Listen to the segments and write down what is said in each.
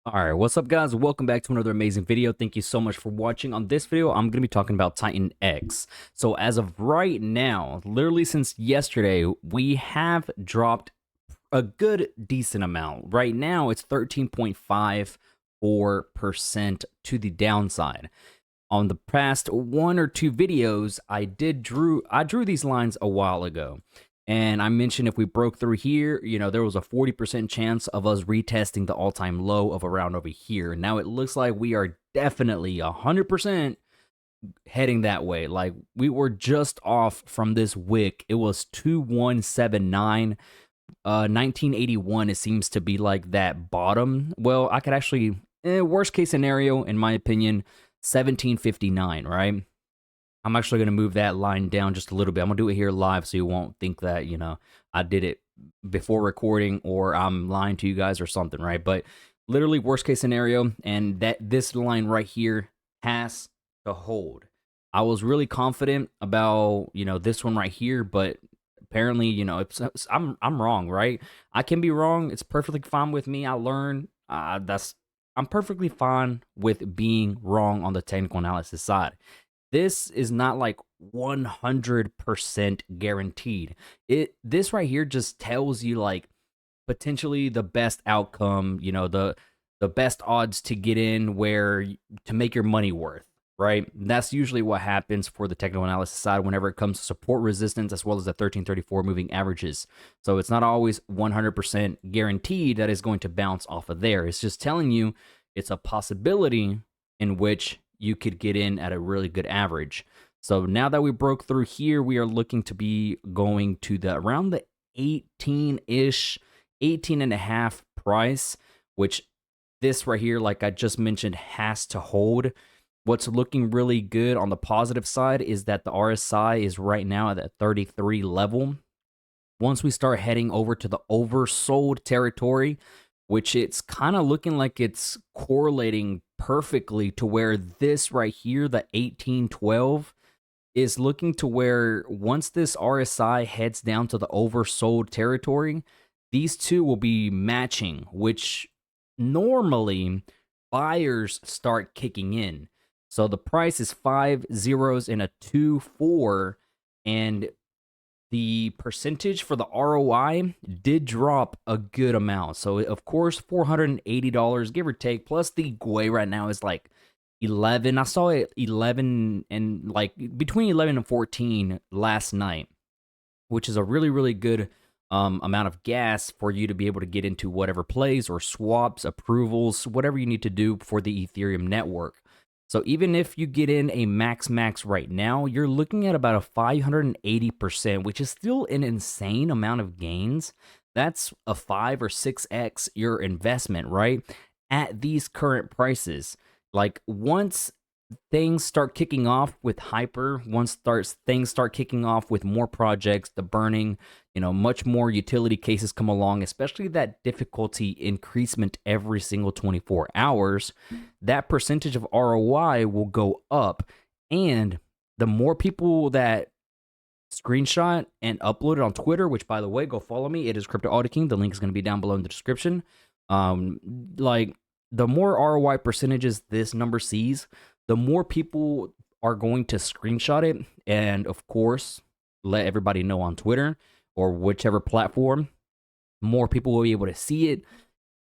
All right, what's up, guys? Welcome back to another amazing video. Thank you so much for watching. On this video, I'm going to be talking about Titanx. So as of right now, literally since yesterday, we have dropped a good decent amount. Right now, it's 13.54% to the downside. On the past one or two videos, I drew these lines a while ago. And I mentioned if we broke through here, there was a 40% chance of us retesting the all-time low of around over here. Now it looks like we are definitely 100% heading that way. Like, we were just off from this wick. It was 2179. 1981, it seems to be like that bottom. Well, I could actually, worst case scenario, in my opinion, 1759, right? I'm actually going to move that line down just a little bit. I'm going to do it here live so you won't think that, I did it before recording or I'm lying to you guys or something, right? But literally worst case scenario, and that this line right here has to hold. I was really confident about, this one right here, but apparently, I'm wrong, right? I can be wrong. It's perfectly fine with me. I learn. I'm perfectly fine with being wrong on the technical analysis side. This is not like 100% guaranteed. This right here just tells you like potentially the best outcome, the best odds to get in where to make your money worth, right? That's usually what happens for the technical analysis side whenever it comes to support resistance as well as the 1334 moving averages. So it's not always 100% guaranteed that it's going to bounce off of there. It's just telling you it's a possibility in which you could get in at a really good average. So now that we broke through here, we are looking to be going to the around the 18-ish, 18 and a half price, which this right here, like I just mentioned, has to hold. What's looking really good on the positive side is that the RSI is right now at that 33 level. Once we start heading over to the oversold territory, which it's kind of looking like it's correlating perfectly to where this right here, the 1812, is looking to where once this RSI heads down to the oversold territory, these two will be matching, which normally buyers start kicking in. So the price is 5 zeros and a 2-4, and the percentage for the ROI did drop a good amount. So, of course, $480, give or take, plus the GUI right now is like 11. I saw it 11 and like between 11 and 14 last night, which is a really, really good amount of gas for you to be able to get into whatever plays or swaps, approvals, whatever you need to do for the Ethereum network. So even if you get in a max right now, you're looking at about a 580%, which is still an insane amount of gains. That's a 5 or 6x your investment, right? At these current prices. Like, once things start kicking off with hyper, things start kicking off with more projects, the burning, much more utility cases come along, especially that difficulty increasement every single 24 hours, that percentage of ROI will go up. And the more people that screenshot and upload it on Twitter, which, by the way, go follow me, it is CryptoAudiKing. The link is going to be down below in the description. Like, the more ROI percentages this number sees, the more people are going to screenshot it and, of course, let everybody know on Twitter or whichever platform. More people will be able to see it,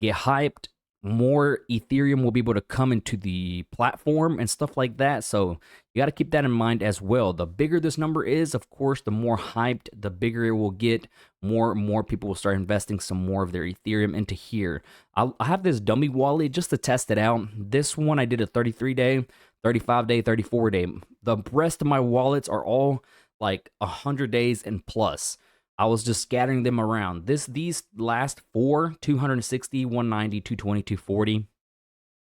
get hyped. More Ethereum will be able to come into the platform and stuff like that. So you got to keep that in mind as well. The bigger this number is, of course, the more hyped, the bigger it will get. More people will start investing some more of their Ethereum into here. I have this dummy wallet just to test it out. This one I did a 33-day, 35-day, 34-day. The rest of my wallets are all like 100 days and plus. I was just scattering them around. These last four, 260, 190, 220, 240,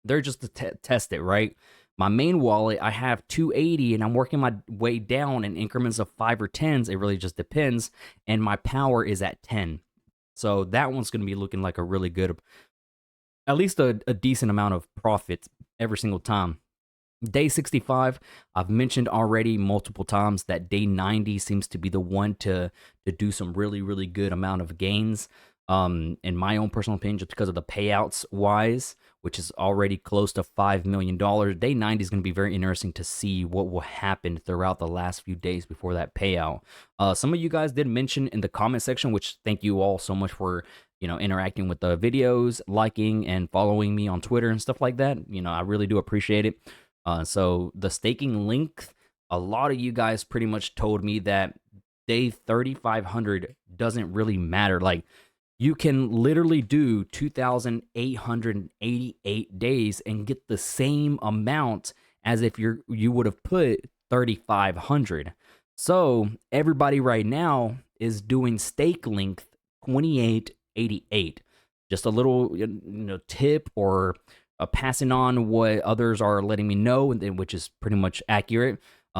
they're just to test it, right? My main wallet, I have 280, and I'm working my way down in increments of 5 or 10s. It really just depends. And my power is at 10. So that one's going to be looking like a really good, at least a decent amount of profit every single time. Day 65, I've mentioned already multiple times that day 90 seems to be the one to do some really, really good amount of gains. In my own personal opinion, just because of the payouts wise, which is already close to $5 million. Day 90 is going to be very interesting to see what will happen throughout the last few days before that payout. Some of you guys did mention in the comment section, which thank you all so much for interacting with the videos, liking and following me on Twitter and stuff like that. I really do appreciate it. So the staking length, a lot of you guys pretty much told me that day 3,500 doesn't really matter. Like, you can literally do 2,888 days and get the same amount as if you would have put 3,500. So everybody right now is doing stake length 2888. Just a little tip, or passing on what others are letting me know, which is pretty much accurate.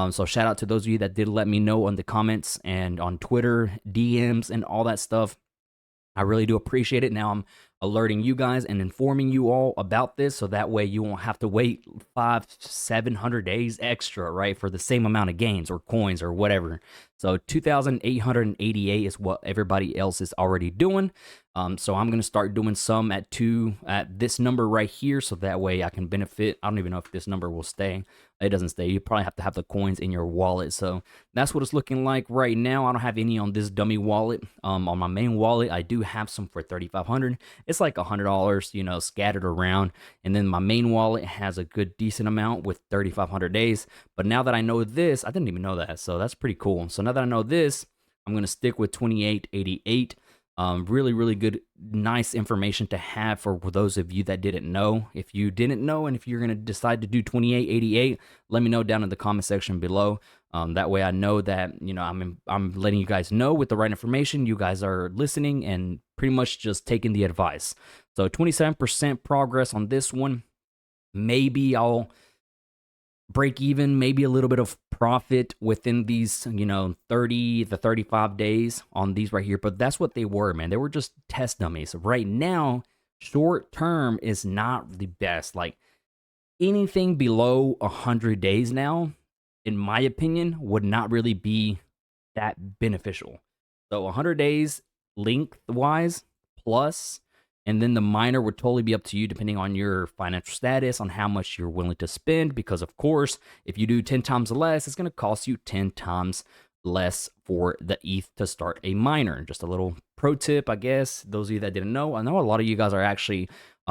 So shout out to those of you that did let me know on the comments and on Twitter, DMs, and all that stuff. I really do appreciate it. Now I'm alerting you guys and informing you all about this, so that way you won't have to wait 500-700 days extra, right, for the same amount of gains or coins or whatever. So 2,888 is what everybody else is already doing. So I'm going to start doing some at this number right here, so that way I can benefit. I don't even know if this number will stay. It doesn't stay. You probably have to have the coins in your wallet. So that's what it's looking like right now. I don't have any on this dummy wallet. On my main wallet, I do have some for 3,500. It's like $100, scattered around. And then my main wallet has a good decent amount with 3,500 days. But now that I know this, I didn't even know that. So that's pretty cool. So now that I know this, I'm going to stick with 2888. Really, really good, nice information to have for those of you that didn't know. If you didn't know, and if you're going to decide to do 2888, let me know down in the comment section below. That way I know that, I'm letting you guys know with the right information. You guys are listening and pretty much just taking the advice. So 27% progress on this one. Maybe I'll break even, maybe a little bit of profit within these 30 to 35 days on these right here, but that's what they were, man. They were just test dummies. Right now, short term is not the best. Like, anything below 100 days now, in my opinion, would not really be that beneficial. So 100 days lengthwise plus, and then the miner would totally be up to you depending on your financial status, on how much you're willing to spend. Because, of course, if you do 10 times less, it's going to cost you 10 times less for the ETH to start a miner. Just a little pro tip, I guess. Those of you that didn't know, I know a lot of you guys are actually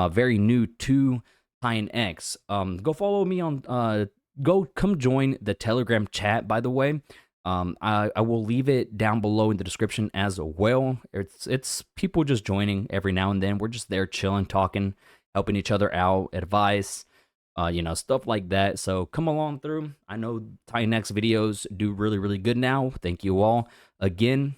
very new to Titanx. Go follow me on, come join the Telegram chat, by the way. I will leave it down below in the description as well. It's people just joining every now and then. We're just there chilling, talking, helping each other out, advice, stuff like that. So come along through. I know Titanx videos do really, really good now. Thank you all. Again,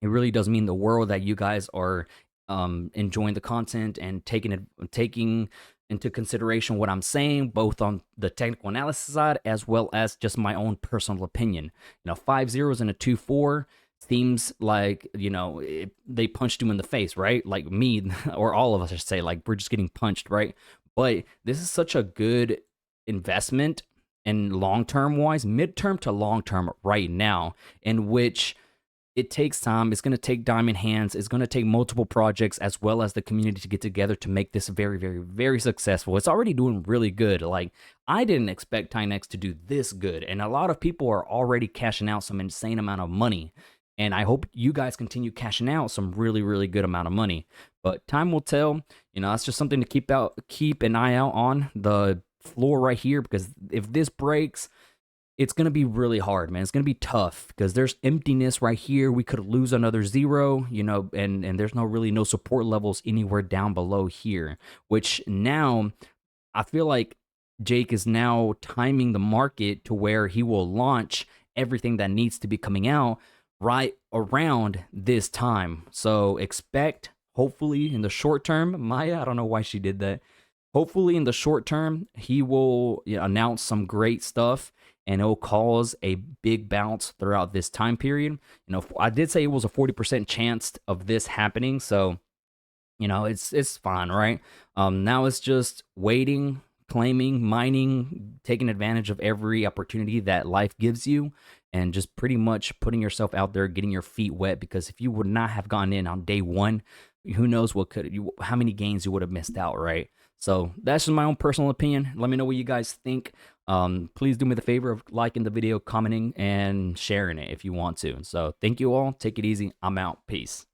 it really does mean the world that you guys are enjoying the content and taking into consideration what I'm saying, both on the technical analysis side as well as just my own personal opinion. 5 zeros and a 2-4 seems like, they punched him in the face, right? Like me, or all of us, I should say, like we're just getting punched, right? But this is such a good investment, and long-term wise, mid-term to long-term right now, in which it takes time. It's going to take diamond hands. It's going to take multiple projects as well as the community to get together to make this very, very, very successful. It's already doing really good. Like, I didn't expect Titanx to do this good, and a lot of people are already cashing out some insane amount of money. And I hope you guys continue cashing out some really, really good amount of money. But time will tell. That's just something to keep an eye out on the floor right here, because if this breaks, it's going to be really hard, man. It's going to be tough because there's emptiness right here. We could lose another zero, and there's no support levels anywhere down below here, which now I feel like Jake is now timing the market to where he will launch everything that needs to be coming out right around this time. So expect, hopefully in the short term, Maya, I don't know why she did that. Hopefully in the short term, he will announce some great stuff, and it'll cause a big bounce throughout this time period. I did say it was a 40% chance of this happening, so it's fine, right? Now it's just waiting, claiming, mining, taking advantage of every opportunity that life gives you, and just pretty much putting yourself out there, getting your feet wet. Because if you would not have gone in on day one, who knows what could you, how many gains you would have missed out, right? So that's just my own personal opinion. Let me know what you guys think. Please do me the favor of liking the video, commenting, and sharing it if you want to. So thank you all. Take it easy. I'm out. Peace.